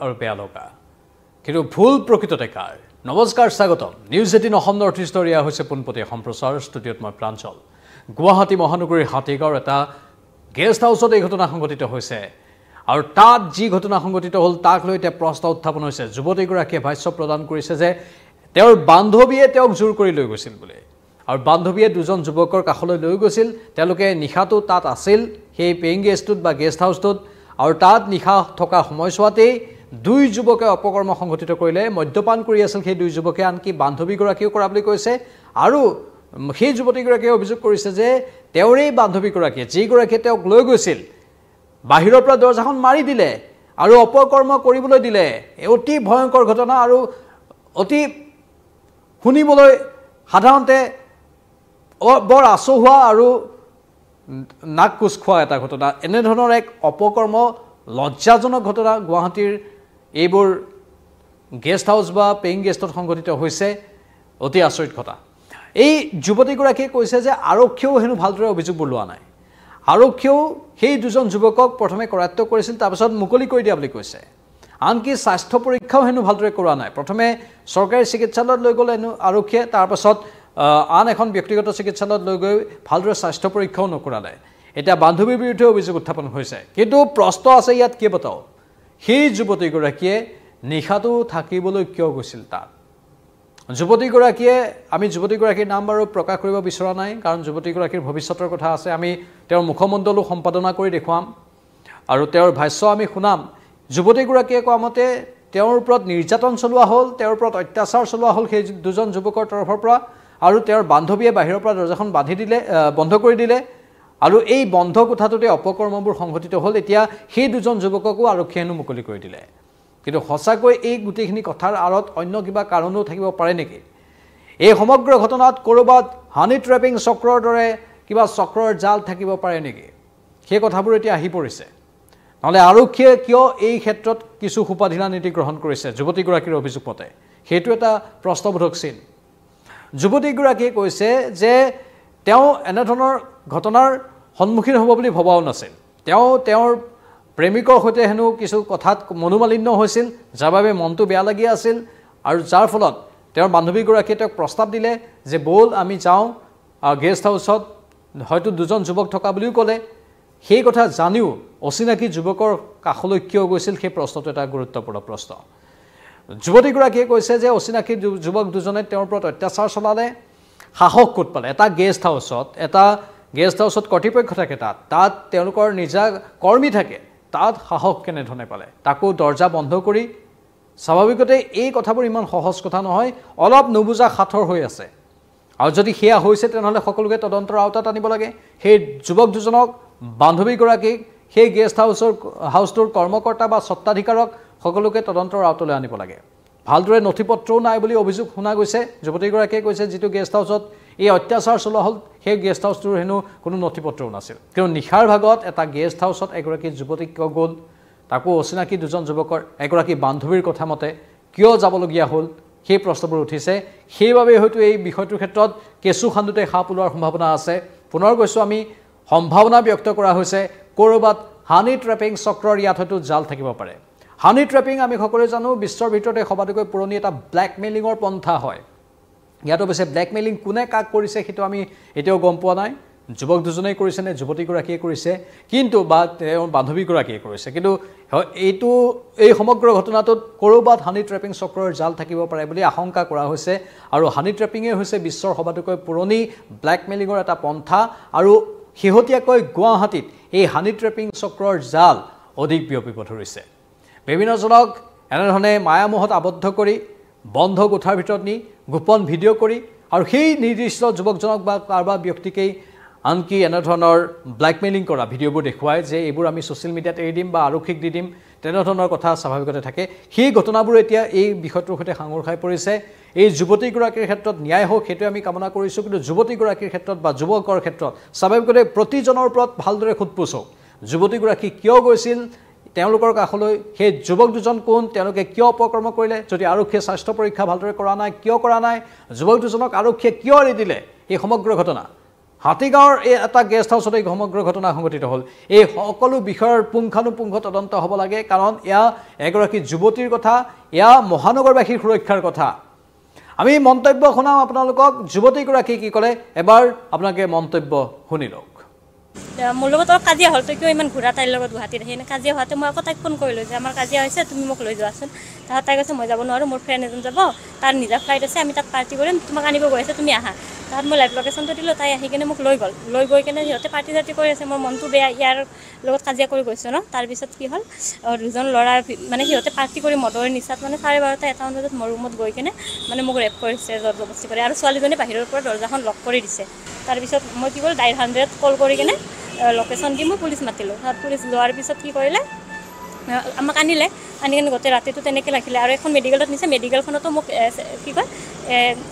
আৰু বেয়া লগা কিন্তু ভুল প্ৰকৃততে কাৰ নমস্কাৰ স্বাগতম নিউজ 18 অসম নৰ্থ ইষ্টৰ এয়া হৈছে পোনপটীয়া সম্প্ৰচাৰ ষ্টুডিঅ'ত মই প্ৰাঞ্জল গুৱাহাটী মহানগৰীৰ হাতীগাঁৱৰ এটা গেষ্ট হাউচত এই ঘটনা সংঘটিত হৈছে আৰু তাত যি ঘটনা সংঘটিত হ'ল তাক লৈ এতিয়া প্ৰশ্ন উত্থাপন হৈছে যুৱতীগৰাকীয়ে ভাষ্য প্ৰদান কৰিছে যে তেওঁৰ বান্ধৱীয়ে তেওঁক জোৰ কৰি লৈ গৈছিল বুলি আৰু বান্ধৱীয়ে দুজন যুৱকৰ কাষলৈ লৈ গৈছিল তেওঁলোকে নিশাটো তাত আছিল সেই পেইং গেষ্টটোত বা গেষ্ট হাউচটোত আৰু তাত নিশা থকা সময়ছোৱাতেই দুই যুৱকে অপকৰ্ম সংঘটিত কৰিলে মদ্যপান কৰি আছিল সেই দুই যুৱকে আনকি বান্ধৱীগৰাকীও কৰা বুলি কৈছে আৰু সেই যুৱতীগৰাকীয়ে অভিযোগ কৰিছে যে তেওঁৰেই বান্ধৱীগৰাকীয়ে যিগৰাকীয়ে তেওঁক লৈ গৈছিল বাহিৰৰ পৰা দৰজাখন মাৰি দিলে আৰু অপকৰ্ম কৰিবলৈ দিলে অতি ভয়ংকৰ ঘটনা আৰু অতি শুনিবলৈ সাধাৰণতে বৰ আচহুৱা আৰু নাক কোচ খোৱা এটা ঘটনা এনেধৰণৰ এক অপকৰ্ম লজ্জাজনক ঘটনা গুৱাহাটীৰ এইবোৰ গেষ্ট হাউচ বা পেইং গেষ্টত সংঘটিত হৈছে অতি আচৰিত কথা এই যুৱতীগৰাকীয়ে কৈছে যে আৰক্ষীয়েও হেনো ভালদৰে অভিযোগবোৰ লোৱা নাই আৰক্ষীয়েও সেই দুজন যুৱকক প্ৰথমে কৰায়ত্ব কৰিছিল তাৰপিছত মুকলি কৰি দিয়া বুলি কৈছে আনকি স্বাস্থ্য পৰীক্ষাও হেনো ভালদৰে কৰা নাই প্ৰথমে চৰকাৰী চিকিৎসালয়ত লৈ গ'লে হেনো আৰক্ষীয়ে তাৰপাছত আন এখন ব্যক্তিগত চিকিৎসালয়ত লৈ গৈ ভালদৰে স্বাস্থ্য পৰীক্ষাও নকৰালে এটা বান্ধৱীৰ বিৰুদ্ধে অভিযোগ উত্থাপন হৈছে কিন্তু প্ৰশ্ন আছে ইয়াত কি বতাও সেই যুৱতীগৰাকীয়ে নিশাটো থাকিবলৈ কিয় গৈছিল তাত যুৱতীগৰাকীয়ে আমি যুৱতীগৰাকীৰ নাম বাৰু প্ৰকাশ কৰিব বিচৰা নাই কাৰণ যুৱতীগৰাকীৰ ভৱিষ্যতৰ কথা আছে আমি তেওঁৰ মুখমণ্ডলো সম্পাদনা কৰি দেখুৱাম আৰু তেওঁৰ ভাষ্য আমি শুনাম যুৱতীগৰাকীয়ে কোৱা মতে তেওঁৰ ওপৰত নিৰ্যাতন চলোৱা হ'ল তেওঁৰ ওপৰত অত্যাচাৰ চলোৱা হ'ল সেই দুজন যুৱকৰ তৰফৰ পৰা আৰু তেওঁৰ বান্ধৱীয়ে বাহিৰৰ পৰা দৰজাখন বন্ধ কৰি দিলে আৰু এই বন্ধ কোঠাটোতে অপকৰ্মবোৰ সংঘটিত হ'ল এতিয়া সেই দুজন যুৱককো আৰক্ষীয়ে হেনো মুকলি কৰি দিলে কিন্তু সঁচাকৈ এই গোটেইখিনি কথাৰ আঁৰত অন্য কিবা কাৰণো থাকিব পাৰে নেকি এই সমগ্ৰ ঘটনাত ক'ৰবাত হানি ট্ৰেপিং চক্ৰৰ দৰে কিবা চক্ৰৰ জাল থাকিব পাৰে নেকি সেই কথাবোৰ এতিয়া আহি পৰিছে নহ'লে আৰক্ষীয়ে কিয় এই ক্ষেত্ৰত কিছু সুপাধিলা নীতি গ্ৰহণ কৰিছে যুৱতীগৰাকীৰ অভিযোগ মতে সেইটো এটা প্ৰশ্নবোধক চিন যুৱতীগৰাকীয়ে কৈছে যে তেওঁ এনেধৰণৰ ঘটনাৰ সন্মুখীন হ'ব বুলি ভবাও নাছিল তেওঁৰ প্ৰেমিকৰ সৈতে হেনো কিছু কথাত মনোমালিন্য হৈছিল যাৰ বাবে মনটো বেয়া লাগি আছিল আৰু যাৰ ফলত তেওঁৰ বান্ধৱীগৰাকীয়ে তেওঁক প্ৰস্তাৱ দিলে যে ব'ল আমি যাওঁ গেষ্ট হাউচত হয়তো দুজন যুৱক থকা বুলিও ক'লে সেই কথা জানিও অচিনাকি যুৱকৰ কাষলৈ কিয় গৈছিল সেই প্ৰশ্নটো এটা গুৰুত্বপূৰ্ণ প্ৰশ্ন যুৱতীগৰাকীয়ে কৈছে যে অচিনাকি যুৱক দুজনে তেওঁৰ ওপৰত অত্যাচাৰ চলালে সাহস ক'ত পালে এটা গেষ্ট হাউচত কৰ্তৃপক্ষ থাকে তাত তেওঁলোকৰ নিজা কৰ্মী থাকে তাত সাহস কেনেধৰণে পালে তাকো দৰ্জা বন্ধ কৰি স্বাভাৱিকতে এই কথাবোৰ ইমান সহজ কথা নহয় অলপ নুবুজা সাঁথৰ হৈ আছে আৰু যদি সেয়া হৈছে তেনেহ'লে সকলোকে তদন্তৰ আওতাত আনিব লাগে সেই যুৱক দুজনক বান্ধৱীগৰাকীক সেই গেষ্ট হাউচটোৰ কৰ্মকৰ্তা বা স্বত্বাধিকাৰক সকলোকে তদন্তৰ আওতালৈ আনিব লাগে ভালদৰে নথিপত্ৰও নাই বুলি অভিযোগ শুনা গৈছে যুৱতীগৰাকীয়ে কৈছে যিটো গেষ্ট হাউচত এই অত্যাচাৰ চলোৱা হ'ল সেই গেষ্ট হাউচটোৰ হেনো কোনো নথিপত্ৰও নাছিল কিন্তু নিশাৰ ভাগত এটা গেষ্ট হাউচত এগৰাকী যুৱতীক গ'ল তাকো অচিনাকি দুজন যুৱকৰ এগৰাকী বান্ধৱীৰ কথা মতে কিয় যাবলগীয়া হ'ল সেই প্ৰশ্নবোৰ উঠিছে সেইবাবে হয়তো এই বিষয়টোৰ ক্ষেত্ৰত কেঁচু খান্দোতে সাপ ওলোৱাৰ সম্ভাৱনা আছে পুনৰ কৈছোঁ আমি সম্ভাৱনা ব্যক্ত কৰা হৈছে ক'ৰবাত হানি ট্ৰেপিং চক্ৰৰ ইয়াত হয়তো জাল থাকিব পাৰে হানি ট্ৰেপিং আমি সকলোৱে জানো বিশ্বৰ ভিতৰতে সবাতোকৈ পুৰণি এটা ব্লেকমেইলিঙৰ পন্থা হয় ইয়াত অৱশ্যে ব্লেকমেইলিং কোনে কাক কৰিছে সেইটো আমি এতিয়াও গম পোৱা নাই যুৱক দুজনেই কৰিছে নে যুৱতীগৰাকীয়ে কৰিছে কিন্তু বা তেওঁৰ বান্ধৱীগৰাকীয়ে কৰিছে কিন্তু এই সমগ্ৰ ঘটনাটোত ক'ৰবাত হানি ট্ৰেপিং চক্ৰৰ জাল থাকিব পাৰে বুলি আশংকা কৰা হৈছে আৰু হানি ট্ৰেপিঙে হৈছে বিশ্বৰ সবাতোকৈ পুৰণি ব্লেকমেইলিঙৰ এটা পন্থা আৰু শেহতীয়াকৈ গুৱাহাটীত এই হানি ট্ৰেপিং চক্ৰৰ জাল অধিক বিয়পিব ধৰিছে বিভিন্নজনক এনেধৰণে মায়ামোহত আবদ্ধ কৰি বন্ধ কোঠাৰ ভিতৰত নি গোপন ভিডিঅ' কৰি আৰু সেই নিৰ্দিষ্ট যুৱকজনক বা কাৰোবাৰ ব্যক্তিকেই আনকি এনেধৰণৰ ব্লেকমেইলিং কৰা ভিডিঅ'বোৰ দেখুৱাই যে এইবোৰ আমি ছ'চিয়েল মিডিয়াত এৰি দিম বা আৰক্ষীক দি দিম তেনেধৰণৰ কথা স্বাভাৱিকতে থাকে সেই ঘটনাবোৰ এতিয়া এই বিষয়টোৰ সৈতে সাঙুৰ খাই পৰিছে এই যুৱতীগৰাকীৰ ক্ষেত্ৰত ন্যায় হওক সেইটো আমি কামনা কৰিছোঁ কিন্তু যুৱতীগৰাকীৰ ক্ষেত্ৰত বা যুৱকৰ ক্ষেত্ৰত স্বাভাৱিকতে প্ৰতিজনৰ ওপৰত ভালদৰে সোধপোছ হওক যুৱতীগৰাকী কিয় গৈছিল তেওঁলোকৰ কাষলৈ সেই যুৱক দুজন কোন তেওঁলোকে কিয় অপকৰ্ম কৰিলে যদি আৰক্ষীয়ে স্বাস্থ্য পৰীক্ষা ভালদৰে কৰা নাই কিয় কৰা নাই যুৱক দুজনক আৰক্ষীয়ে কিয় এৰি দিলে এই সমগ্ৰ ঘটনা হাতীগাঁৱৰ এই এটা গেষ্ট হাউচত এই সমগ্ৰ ঘটনা সংঘটিত হ'ল এই সকলো বিষয়ৰ পুংখানুপুংখ তদন্ত হ'ব লাগে কাৰণ এয়া এগৰাকী যুৱতীৰ কথা এয়া মহানগৰবাসীৰ সুৰক্ষাৰ কথা আমি মন্তব্য শুনাম আপোনালোকক যুৱতীগৰাকী কি ক'লে এবাৰ আপোনালোকে মন্তব্য শুনি লওক মোৰ লগত অলপ কাজিয়া হ'ল তই কিয় ইমান ঘূৰা তাইৰ লগত গুৱাহাটীত আহি কাজিয়া হোৱাতে মই আকৌ তাইক ফোন কৰিলোঁ যে আমাৰ কাজিয়া হৈছে তুমি মোক লৈ যোৱাচোন তাহাঁত তাই কৈছে মই যাব নোৱাৰোঁ মোৰ ফ্ৰেণ্ড এজন যাব তাৰ নিজা ফ্লাইট আছে আমি তাত পাৰ্টি কৰিম তোমাক আনিব গৈ আছে তুমি আহা তাহাঁত মই লাইভ লোকেশ্যনটো দিলোঁ তাই আহি কিনে মোক লৈ গ'ল লৈ গৈ কিনে সিহঁতে পাৰ্টি চাৰ্টি কৰি আছে মোৰ মনটো বেয়া ইয়াৰ লগত কাজিয়া কৰি গৈছোঁ ন তাৰপিছত কি হ'ল দুজন ল'ৰা মানে সিহঁতে পাৰ্টি কৰি মদৰ নিচাত মানে 12:30 1টা বজাত মোৰ ৰুমত গৈ কিনে মানে মোক ৰেপ কৰিছে জবৰদস্তি কৰি আৰু ছোৱালীজনী বাহিৰৰ পৰা দৰ্জাখন লক কৰি দিছে তাৰপিছত মই কি কৰিলোঁ ডাইল 100 কল কৰি কিনে লোকেশ্যন দি মই পুলিচ মাতিলোঁ তাত পুলিচ যোৱাৰ পিছত কি কৰিলে আমাক আনিলে আনি কিনে গোটেই ৰাতিটো তেনেকৈ ৰাখিলে আৰু এখন মেডিকেলত নিছে মেডিকেলখনতো মোক কি কয়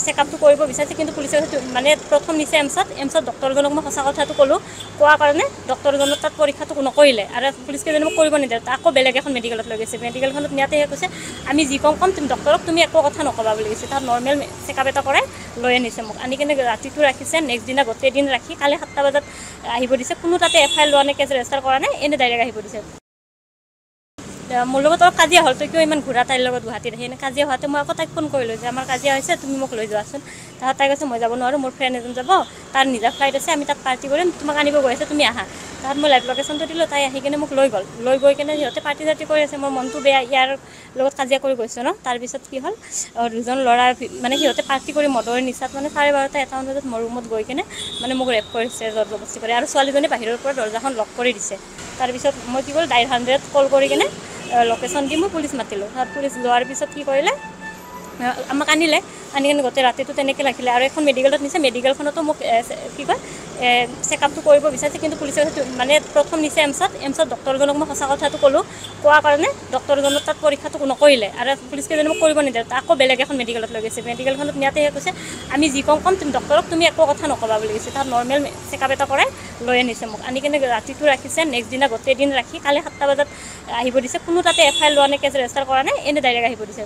চেকআপটো কৰিব বিচাৰিছে কিন্তু পুলিচে মানে প্ৰথম নিছে এমছত ডক্টৰজনক মই সঁচা কথাটো ক'লোঁ কোৱাৰ কাৰণে ডক্টৰজনক তাত পৰীক্ষাটো নকৰিলে আৰু পুলিচকেইজনে মোক কৰিব নিদিয়ে আকৌ বেলেগ এখন মেডিকেলত লৈ গৈছে মেডিকেলখনত নিয়াতেহে কৈছে আমি যি কম তুমি ডক্টৰক তুমি একো কথা নক'বা বুলি কৈছে তাত নৰ্মেল চেকআপ এটা কৰাই লৈ আনিছে মোক আনি কিনে ৰাতিটো ৰাখিছে নেক্সট দিনা গোটেই দিন ৰাখি কালি 7টা বজাত আহিব দিছে কোনো তাতে FIR লোৱা নাই কেছ ৰেজিষ্টাৰ কৰা নাই এনে ডাইৰেক্ট আহিব দিছে মোৰ লগত অলপ কাজিয়া হ'ল তই কিয় ইমান ঘূৰা তাইৰ লগত গুৱাহাটীত আহি কাজিয়া হোৱাতে মই আকৌ তাইক ফোন কৰিলোঁ যে আমাৰ কাজিয়া হৈছে তুমি মোক লৈ যোৱাচোন তাহাঁত তাই কৈছে মই যাব নোৱাৰোঁ মোৰ ফ্ৰেণ্ড এজন যাব তাৰ নিজা ফ্লাইট আছে আমি তাত পাৰ্টি কৰিম তোমাক আনিব গৈ আছে তুমি আহা তাহাঁত মই লাইভ লোকেশ্যনটো দিলোঁ তাই আহি কিনে মোক লৈ গ'ল লৈ গৈ কিনে সিহঁতে পাৰ্টি চাৰ্টি কৰি আছে মোৰ মনটো বেয়া ইয়াৰ লগত কাজিয়া কৰি গৈছোঁ ন তাৰপিছত কি হ'ল দুজন ল'ৰা মানে সিহঁতে পাৰ্টি কৰি মদৰ নিচাত মানে 12:30 1টা বজাত মোৰ ৰুমত গৈ কিনে মানে মোক ৰেপ কৰিছে জবৰদস্তি কৰি আৰু ছোৱালীজনী বাহিৰৰ পৰা দৰ্জাখন লক কৰি দিছে তাৰপিছত মই কি কৰিলোঁ ডাইল 100 কল কৰি কিনে লোকেশ্যন দি মই পুলিচ মাতিলোঁ তাত পুলিচ যোৱাৰ পিছত কি কৰিলে আমাক আনিলে আনি কিনে গোটেই ৰাতিটো তেনেকৈ ৰাখিলে আৰু এখন মেডিকেলত নিছে মেডিকেলখনতো মোক কি কয় চেকআপটো কৰিব বিচাৰিছে কিন্তু পুলিচে মানে প্ৰথম নিছে এমছত ডক্টৰজনক মই সঁচা কথাটো ক'লোঁ কোৱাৰ কাৰণে ডক্টৰজনক তাত পৰীক্ষাটো নকৰিলে আৰু পুলিচকেইজনে মোক কৰিব নিদিয়ে আকৌ বেলেগ এখন মেডিকেলত লৈ গৈছে মেডিকেলখনত নিয়াতেহে কৈছে আমি যি কম তুমি ডক্টৰক তুমি একো কথা নক'বা বুলি কৈছে তাত নৰ্মেল চেকআপ এটা কৰাই লৈ আনিছে মোক আনি কিনে ৰাতিটো ৰাখিছে নেক্সট দিনা গোটেই দিন ৰাখি কালি 7টা বজাত আহিব দিছে কোনো তাতে FIR লোৱা নাই কেছ ৰেজিষ্টাৰ কৰা নাই এনে ডাইৰেক্ট আহিব দিছে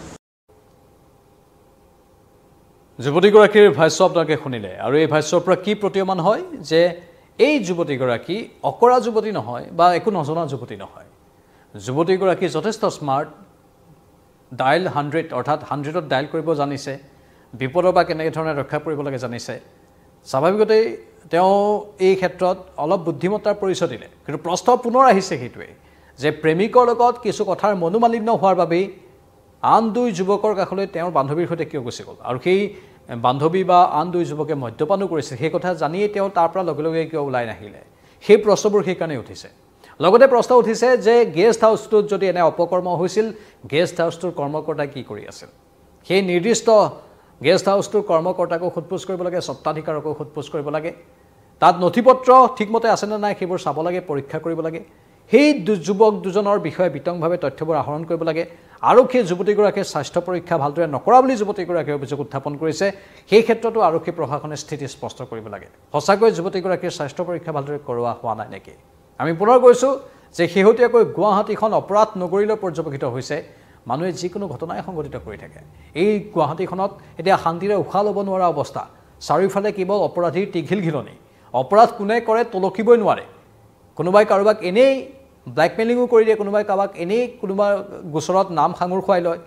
যুৱতীগৰাকীৰ ভাষ্য আপোনালোকে শুনিলে আৰু এই ভাষ্যৰ পৰা কি প্ৰতীয়মান হয় যে এই যুৱতীগৰাকী অকৰা যুৱতী নহয় বা একো নজনা যুৱতী নহয় যুৱতীগৰাকী যথেষ্ট স্মাৰ্ট ডাইল 100 অৰ্থাৎ 100ত ডাইল কৰিব জানিছে বিপদৰ পৰা কেনেকৈ ধৰণে ৰক্ষা কৰিব লাগে জানিছে স্বাভাৱিকতেই তেওঁ এই ক্ষেত্ৰত অলপ বুদ্ধিমত্তাৰ পৰিচয় দিলে কিন্তু প্ৰশ্ন পুনৰ আহিছে সেইটোৱে যে প্ৰেমিকৰ লগত কিছু কথাৰ মনোমালিন্য হোৱাৰ বাবেই আন দুই যুৱকৰ কাষলৈ তেওঁৰ বান্ধৱীৰ সৈতে কিয় গুচি গ'ল আৰু সেই বান্ধৱী বা আন দুই যুৱকে মদ্যপানো কৰিছে সেই কথা জানিয়ে তেওঁ তাৰ পৰা লগে লগে কিয় ওলাই নাহিলে সেই প্ৰশ্নবোৰ সেইকাৰণে উঠিছে লগতে প্ৰশ্ন উঠিছে যে গেষ্ট হাউচটোত যদি এনে অপকৰ্ম হৈছিল গেষ্ট হাউচটোৰ কৰ্মকৰ্তাই কি কৰি আছিল সেই নিৰ্দিষ্ট গেষ্ট হাউচটোৰ কৰ্মকৰ্তাকো সোধপোছ কৰিব লাগে স্বত্বাধিকাৰকো সোধপোছ কৰিব লাগে তাত নথিপত্ৰ ঠিকমতে আছেনে নাই সেইবোৰ চাব লাগে পৰীক্ষা কৰিব লাগে সেই যুৱক দুজনৰ বিষয়ে বিতংভাৱে তথ্যবোৰ আহৰণ কৰিব লাগে আৰক্ষী যুৱতীগৰাকীৰ স্বাস্থ্য পৰীক্ষা ভালদৰে নকৰা বুলি যুৱতীগৰাকীয়ে অভিযোগ উত্থাপন কৰিছে সেই ক্ষেত্ৰতো আৰক্ষী প্ৰশাসনে স্থিতি স্পষ্ট কৰিব লাগে সঁচাকৈ যুৱতীগৰাকীৰ স্বাস্থ্য পৰীক্ষা ভালদৰে কৰোৱা হোৱা নাই নেকি আমি পুনৰ কৈছোঁ যে শেহতীয়াকৈ গুৱাহাটীখন অপৰাধ নগৰীলৈ পৰ্যবেক্ষিত হৈছে মানুহে যিকোনো ঘটনাই সংঘটিত কৰি থাকে এই গুৱাহাটীখনত এতিয়া শান্তিৰে উশাহ ল'ব নোৱাৰা অৱস্থা চাৰিওফালে কেৱল অপৰাধীৰ টিঘিলঘিলনি অপৰাধ কোনে কৰে তলকিবই নোৱাৰে কোনোবাই কাৰোবাক এনেই ব্লেকমেইলিঙো কৰি দিয়ে কোনোবাই কাৰোবাক এনেই কোনোবা গোচৰত নাম সাঙুৰ খুৱাই লয়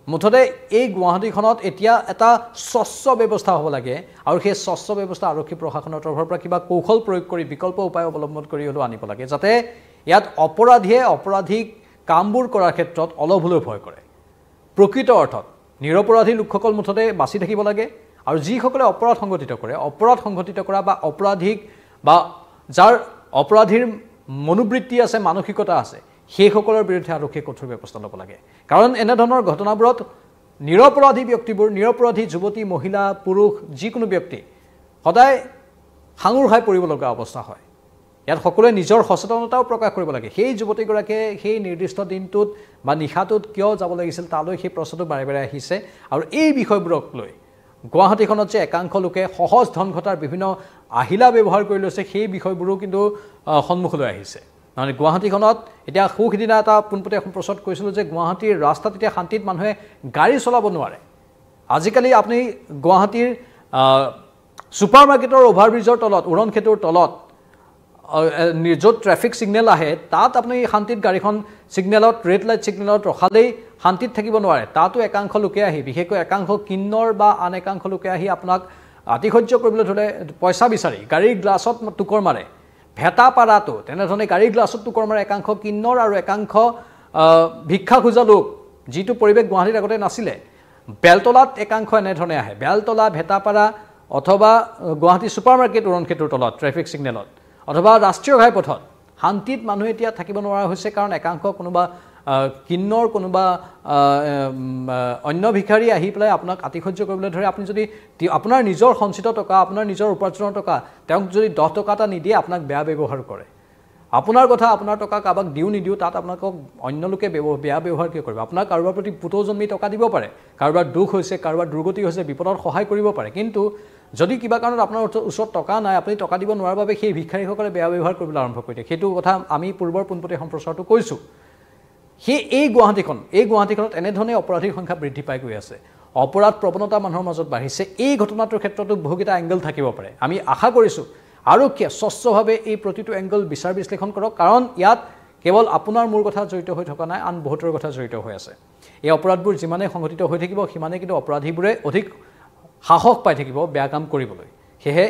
মুঠতে এই গুৱাহাটীখনত এতিয়া এটা স্বচ্ছ ব্যৱস্থা হ'ব লাগে আৰু সেই স্বচ্ছ ব্যৱস্থা আৰক্ষী প্ৰশাসনৰ তৰফৰ পৰা কিবা কৌশল প্ৰয়োগ কৰি বিকল্প উপায় অৱলম্বন কৰি হ'লেও আনিব লাগে যাতে ইয়াত অপৰাধীয়ে অপৰাধিক কামবোৰ কৰাৰ ক্ষেত্ৰত অলপ হ'লেও ভয় কৰে প্ৰকৃত অৰ্থত নিৰপৰাধী লোকসকল মুঠতে বাচি থাকিব লাগে আৰু যিসকলে অপৰাধ সংঘটিত কৰা বা অপৰাধিক বা যাৰ অপৰাধীৰ মনোবৃত্তি আছে মানসিকতা আছে সেইসকলৰ বিৰুদ্ধে আৰক্ষীয়ে কঠোৰ ব্যৱস্থা ল'ব লাগে কাৰণ এনেধৰণৰ ঘটনাবোৰত নিৰপৰাধী ব্যক্তিবোৰ নিৰপৰাধী যুৱতী মহিলা পুৰুষ যিকোনো ব্যক্তি সদায় সাঙুৰ খাই পৰিব লগা অৱস্থা হয় ইয়াত সকলোৱে নিজৰ সচেতনতাও প্ৰকাশ কৰিব লাগে সেই যুৱতীগৰাকীয়ে সেই নিৰ্দিষ্ট দিনটোত বা নিশাটোত কিয় যাব লাগিছিল তালৈ সেই প্ৰশ্নটো বাৰে বাৰে আহিছে আৰু এই বিষয়বোৰক লৈ গুৱাহাটীখনত যে একাংশ লোকে সহজ ধন ঘটাৰ বিভিন্ন আহিলা ব্যৱহাৰ কৰি লৈছে সেই বিষয়বোৰো কিন্তু সন্মুখলৈ আহিছে মানে গুৱাহাটীখনত এতিয়া সুখদিনা এটা পোনপটীয়া সম্প্ৰচাৰ কৰিছিলোঁ যে গুৱাহাটীৰ ৰাস্তাত এতিয়া শান্তিত মানুহে গাড়ী চলাব নোৱাৰে আজিকালি আপুনি গুৱাহাটীৰ ছুপাৰ মাৰ্কেটৰ অভাৰব্ৰিজৰ তলত উৰণ খেতুৰ তলত য'ত ট্ৰেফিক ছিগনেল আহে তাত আপুনি শান্তিত গাড়ীখন ছিগনেলত ৰেড লাইট ছিগনেলত ৰখালেই শান্তিত থাকিব নোৱাৰে তাতো একাংশ লোকে আহি বিশেষকৈ একাংশ কিন্নৰ বা আন একাংশ লোকে আহি আপোনাক আতিশয্য কৰিবলৈ ধৰে পইচা বিচাৰি গাড়ীৰ গ্লাছত টুকৰ মাৰে ভেটা পাৰাটো তেনেধৰণে গাড়ীৰ গ্লাছত টুকৰ মাৰে একাংশ কিন্নৰ আৰু একাংশ ভিক্ষা খোজা লোক যিটো পৰিৱেশ গুৱাহাটীত আগতে নাছিলে বেলতলাত একাংশ এনেধৰণে আহে বেলতলা ভেটাপাৰা অথবা গুৱাহাটী ছুপাৰ মাৰ্কেট উৰণ খেতুৰ তলত ট্ৰেফিক ছিগনেলত অথবা ৰাষ্ট্ৰীয় ঘাইপথত শান্তিত মানুহ এতিয়া থাকিব নোৱাৰা হৈছে কাৰণ একাংশ কোনোবা কিন্নৰ কোনোবা অন্য ভিখাৰী আহি পেলাই আপোনাক আতিশয্য কৰিবলৈ ধৰে আপুনি যদি আপোনাৰ নিজৰ সঞ্চিত টকা আপোনাৰ নিজৰ উপাৰ্জনৰ টকা তেওঁক যদি 10 টকা এটা নিদিয়ে আপোনাক বেয়া ব্যৱহাৰ কৰে আপোনাৰ কথা আপোনাৰ টকা কাবাক দিও নিদিও তাত আপোনাকক অন্য লোকে বেয়া ব্যৱহাৰ কিয় কৰিব আপোনাৰ কাৰোবাৰ প্ৰতি পুতো জন্মি টকা দিব পাৰে কাৰোবাৰ দুখ হৈছে কাৰোবাৰ দুৰ্গতি হৈছে বিপদত সহায় কৰিব পাৰে কিন্তু যদি কিবা কাৰণত আপোনাৰ ওচৰত টকা নাই আপুনি টকা দিব নোৱাৰাৰ বাবে সেই ভিখাৰীসকলে বেয়া ব্যৱহাৰ কৰিবলৈ আৰম্ভ কৰি দিয়ে সেইটো কথা আমি পূৰ্বৰ পোনপটীয়া সম্প্ৰচাৰটো কৈছোঁ এই গুৱাহাটীখনত এনেধৰণে অপৰাধীৰ সংখ্যা বৃদ্ধি পাই গৈ আছে অপৰাধ প্ৰৱণতা মানুহৰ মাজত বাঢ়িছে এই ঘটনাটোৰ ক্ষেত্ৰতো বহুকেইটা এংগল থাকিব পাৰে আমি আশা কৰিছোঁ আৰক্ষীয়ে স্বচ্ছভাৱে এই প্ৰতিটো এংগল বিচাৰ বিশ্লেষণ কৰক কাৰণ ইয়াত কেৱল আপোনাৰ মোৰ কথা জড়িত হৈ থকা নাই আন বহুতৰ কথা জড়িত হৈ আছে এই অপৰাধবোৰ যিমানে সংঘটিত হৈ থাকিব সিমানে কিন্তু অপৰাধীবোৰে অধিক সাহস পাই থাকিব বেয়া কাম কৰিবলৈ সেয়ে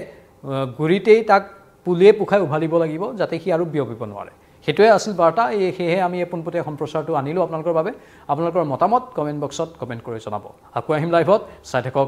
গুৰিতেই তাক পুলিয়ে পোখাই উভালিব লাগিব যাতে সি আৰু বিয়পিব নোৱাৰে সেইটোৱে আছিল বাৰ্তা সেয়ে আমি এই পোনপটীয়া সম্প্ৰচাৰটো আনিলোঁ আপোনালোকৰ বাবে আপোনালোকৰ মতামত কমেণ্ট বক্সত কমেণ্ট কৰি জনাব আকৌ আহিম লাইভত চাই থাকক